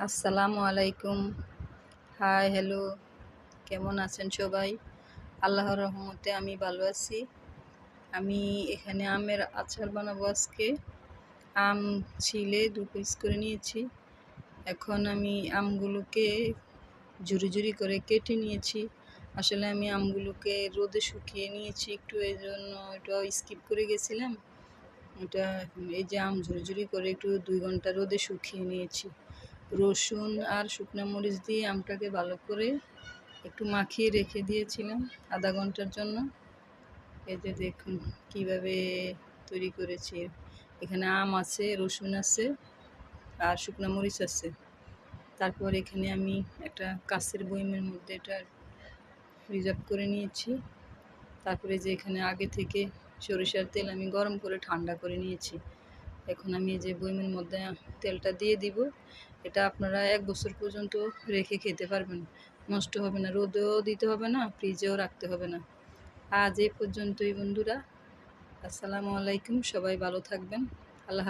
আসসালামু আলাইকুম। Hi, hello. কেমন আছেন সবাই? আল্লাহর রহমতে আমি ভালো আছি। আমি এখানে আমের আচার বানাবো আজকে। আম ছিলে 2 পিস করে নিয়েছি। এখন আমি আমগুলোকে ঝুরি করে কেটে নিয়েছি। আসলে আমি আমগুলোকে রোদে শুকিয়ে নিয়েছি একটু, এজন্য এটা স্কিপ করে গেছিলাম। এটা এই যে আম ঝুরি করে একটু 2 ঘন্টা রোদে শুকিয়ে নিয়েছি। রসুন আর শুকনো মরিচ দিয়ে আমটাকে ভালো করে একটু মাখিয়ে রেখে দিয়েছিলাম আধা ঘন্টার জন্য। এই যে দেখুন কিভাবে তৈরি করেছি। এখানে আম আছে, রসুন আছে আর শুকনো মরিচ আছে। তারপর এখানে আমি একটা কাঁচের বয়মের মধ্যে এটা রিজার্ভ করে নিয়েছি। তারপরে যে এখানে আগে থেকে সরিষার তেল আমি গরম করে ঠান্ডা করে নিয়েছি। এখন আমি এই যে বয়মের মধ্যে তেলটা দিয়ে দিব। এটা আপনারা 1 বছর পর্যন্ত রেখে খেতে পারবেন, নষ্ট হবে না, রোদেও দিতে হবে না, ফ্রিজেও রাখতে হবে না। আজ এই পর্যন্তই বন্ধুরা। আসসালামু আলাইকুম, সবাই ভালো থাকবেন। আল্লাহ